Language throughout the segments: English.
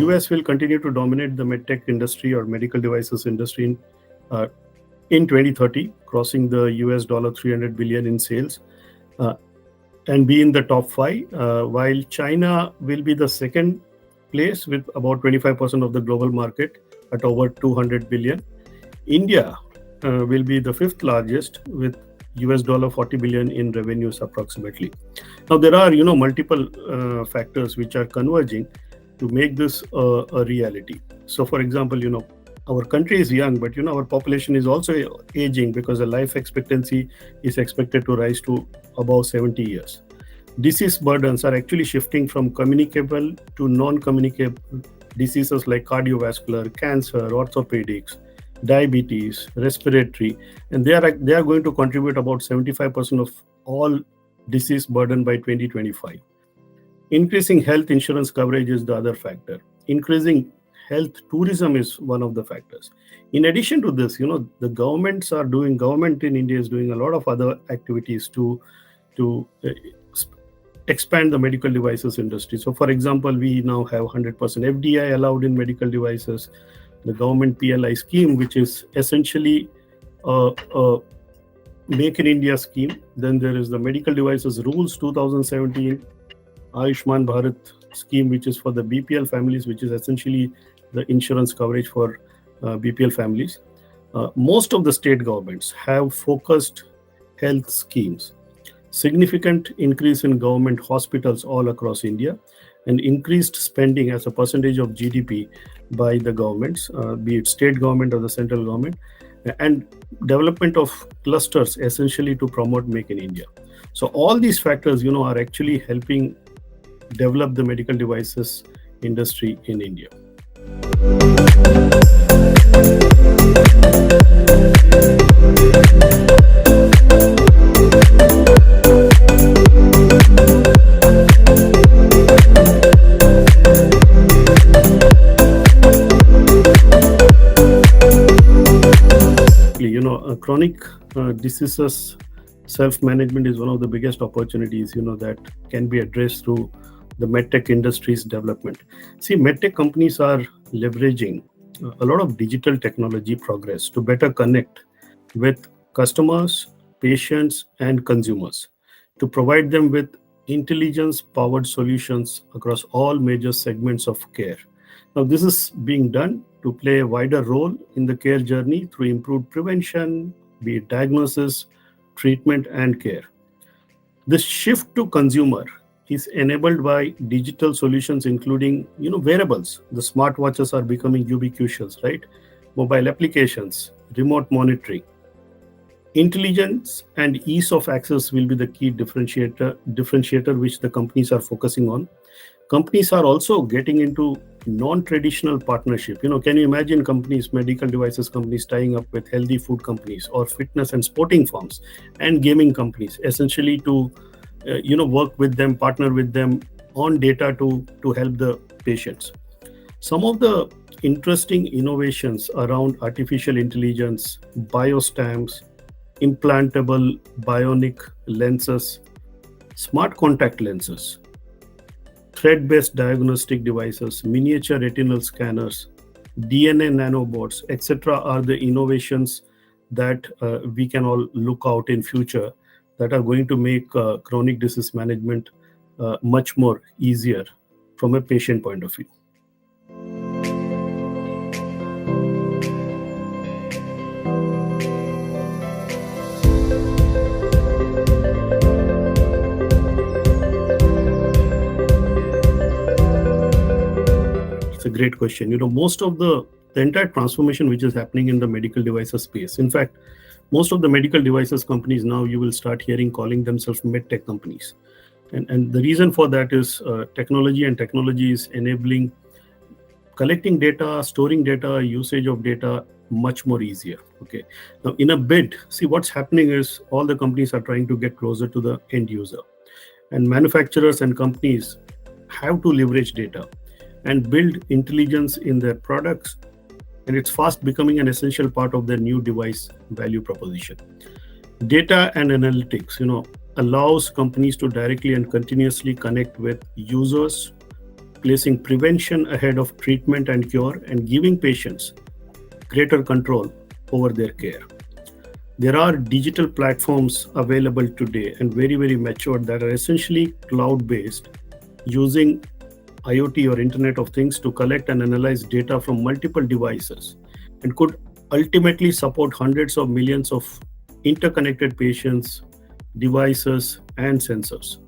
US will continue to dominate the medtech industry or medical devices industry in 2030, crossing the US dollar 300 billion in sales and be in the top five, while China will be the second place with about 25% of the global market at over 200 billion. India will be the fifth largest with US dollar 40 billion in revenues approximately. Now there are multiple factors which are converging to make this a reality. So for example, our country is young, but our population is also aging because the life expectancy is expected to rise to above 70 years. Disease burdens are actually shifting from communicable to non-communicable diseases like cardiovascular, cancer, orthopedics, diabetes, respiratory, and they are going to contribute about 75% of all disease burden by 2025. Increasing health insurance coverage is the other factor. Increasing health tourism is one of the factors. In addition to this, the government in India is doing a lot of other activities to expand the medical devices industry. So for example, we now have 100% FDI allowed in medical devices. The government PLI scheme, which is essentially a Make in India scheme. Then there is the Medical Devices Rules 2017, Ayushman Bharat scheme, which is for the BPL families, which is essentially the insurance coverage for BPL families. Most of the state governments have focused health schemes. Significant increase in government hospitals all across India, and increased spending as a percentage of GDP by the governments, be it state government or the central government, and development of clusters essentially to promote Make in India. So all these factors, are actually helping develop the medical devices industry in India. Chronic diseases self-management is one of the biggest opportunities, that can be addressed through the medtech industry's development. See, medtech companies are leveraging a lot of digital technology progress to better connect with customers, patients, and consumers, to provide them with intelligence-powered solutions across all major segments of care. Now, this is being done to play a wider role in the care journey through improved prevention, be it diagnosis, treatment, and care. The shift to consumer is enabled by digital solutions, including, wearables. The smartwatches are becoming ubiquitous, right? Mobile applications, remote monitoring. Intelligence and ease of access will be the key differentiator which the companies are focusing on. Companies are also getting into non-traditional partnership. Can you imagine companies, medical devices companies, tying up with healthy food companies or fitness and sporting firms and gaming companies, essentially to work with them, partner with them on data to help the patients. Some of the interesting innovations around artificial intelligence, biostamps, implantable bionic lenses, smart contact lenses, thread-based diagnostic devices, miniature retinal scanners, DNA nanobots, etc. are the innovations that we can all look out in future that are going to make chronic disease management much more easier from a patient point of view. It's a great question. Most of the entire transformation which is happening in the medical devices space. In fact, most of the medical devices companies now you will start hearing calling themselves medtech companies. And the reason for that is technology, and technology is enabling collecting data, storing data, usage of data much more easier. Okay. Now in a bid, see what's happening is all the companies are trying to get closer to the end user, and manufacturers and companies have to leverage data and build intelligence in their products and it's fast becoming an essential part of their new device value proposition. Data and analytics, allows companies to directly and continuously connect with users, placing prevention ahead of treatment and cure, and giving patients greater control over their care. There are digital platforms available today and very, very mature that are essentially cloud-based, using IoT or Internet of Things to collect and analyze data from multiple devices, and could ultimately support hundreds of millions of interconnected patients, devices, and sensors.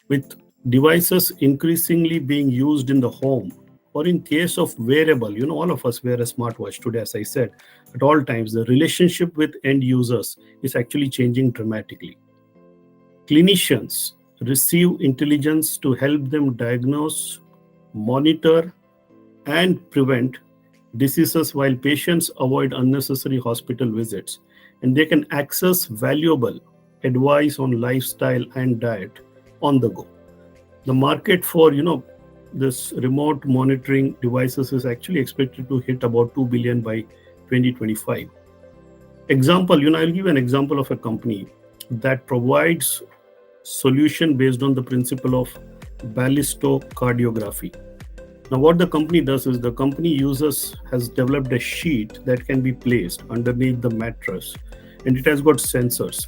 With devices increasingly being used in the home, or in case of wearable, all of us wear a smartwatch today, as I said, at all times, the relationship with end users is actually changing dramatically. Clinicians receive intelligence to help them diagnose, monitor, and prevent diseases, while patients avoid unnecessary hospital visits, and they can access valuable advice on lifestyle and diet on the go. The market for this remote monitoring devices is actually expected to hit about 2 billion by 2025. Example, I'll give an example of a company that provides solution based on the principle of ballistocardiography. Now, what the company does is the company has developed a sheet that can be placed underneath the mattress, and it has got sensors,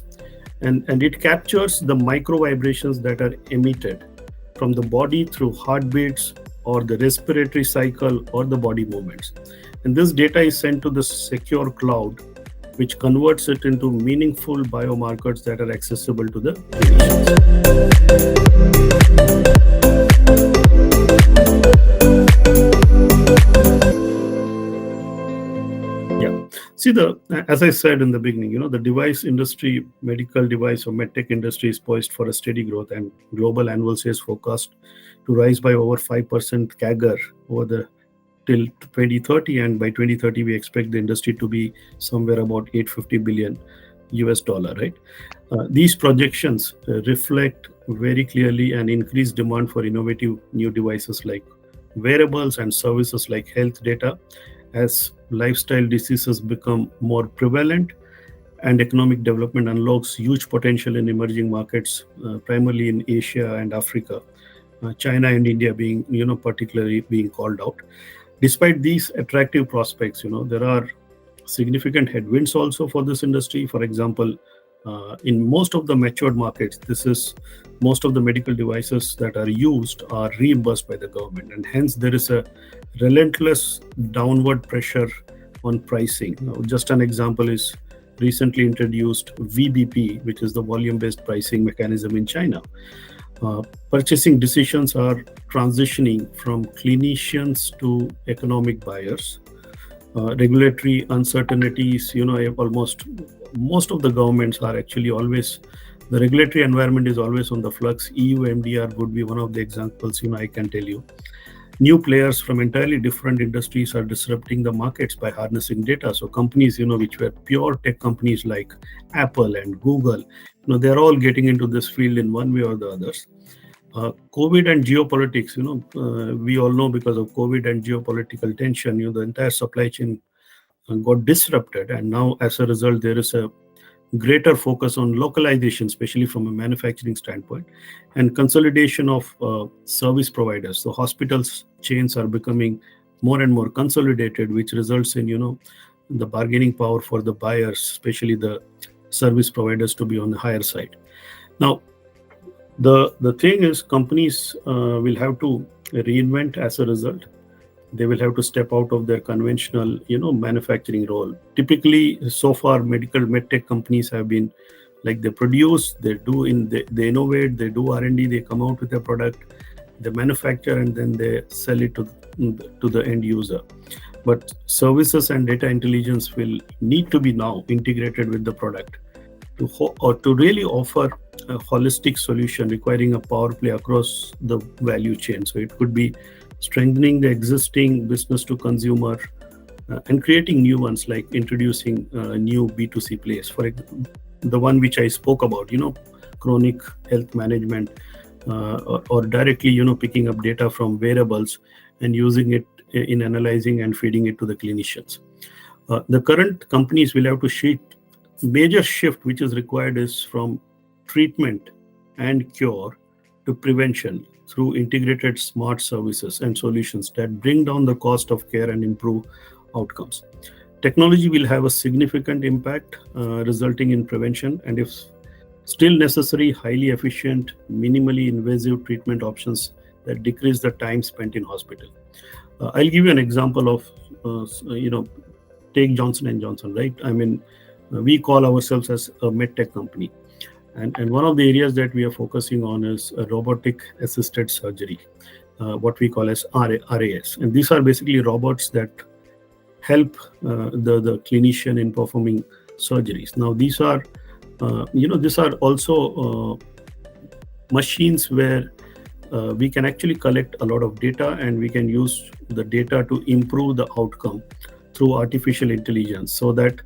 and it captures the micro vibrations that are emitted from the body through heartbeats or the respiratory cycle or the body movements. And this data is sent to the secure cloud, which converts it into meaningful biomarkers that are accessible to the See, as I said in the beginning, the device industry, medical device or medtech industry is poised for a steady growth, and global annual sales forecast to rise by over 5% CAGR till 2030, and by 2030 we expect the industry to be somewhere about $850 billion, right? These projections reflect very clearly an increased demand for innovative new devices like wearables and services like health data, as lifestyle diseases become more prevalent, and economic development unlocks huge potential in emerging markets, primarily in Asia and Africa, China and India being, particularly being called out. Despite these attractive prospects, there are significant headwinds also for this industry. For example, in most of the matured markets, most of the medical devices that are used are reimbursed by the government, and hence there is a relentless downward pressure on pricing. Just an example is recently introduced VBP, which is the volume-based pricing mechanism in China. Purchasing decisions are transitioning from clinicians to economic buyers. Regulatory uncertainties, almost most of the governments are actually always, the regulatory environment is always on the flux. EU MDR would be one of the examples, I can tell you. New players from entirely different industries are disrupting the markets by harnessing data. So companies, which were pure tech companies like Apple and Google, they're all getting into this field in one way or the others. COVID and geopolitics, we all know because of COVID and geopolitical tension, the entire supply chain got disrupted. And now as a result, there is a greater focus on localization, especially from a manufacturing standpoint, and consolidation of service providers. So hospitals chains are becoming more and more consolidated, which results in, the bargaining power for the buyers, especially the service providers, to be on the higher side. Now, the thing is, companies will have to reinvent as a result. They will have to step out of their conventional, manufacturing role. Typically, so far, medical medtech companies have been like, they produce, they innovate, they do R&D, they come out with a product, they manufacture, and then they sell it to the end user. But services and data intelligence will need to be now integrated with the product to really offer a holistic solution requiring a power play across the value chain. So it could be strengthening the existing business to consumer and creating new ones, like introducing new B2C plays. For the one which I spoke about, chronic health management, or directly, picking up data from wearables and using it in analyzing and feeding it to the clinicians. The current companies will have to major shift which is required is from treatment and cure to prevention through integrated smart services and solutions that bring down the cost of care and improve outcomes. Technology will have a significant impact, resulting in prevention, and if still necessary, highly efficient, minimally invasive treatment options that decrease the time spent in hospital. I'll give you an example of, take Johnson & Johnson, right? I mean, we call ourselves as a medtech company. And one of the areas that we are focusing on is robotic assisted surgery, what we call as RAS. And these are basically robots that help the clinician in performing surgeries. Now, these are also machines where we can actually collect a lot of data, and we can use the data to improve the outcome through artificial intelligence, so that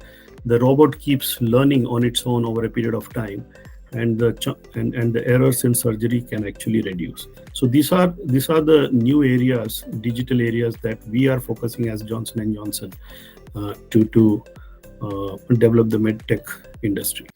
the robot keeps learning on its own over a period of time, and the errors in surgery can actually reduce. So these are the new areas, digital areas, that we are focusing as Johnson & Johnson to develop the medtech industry.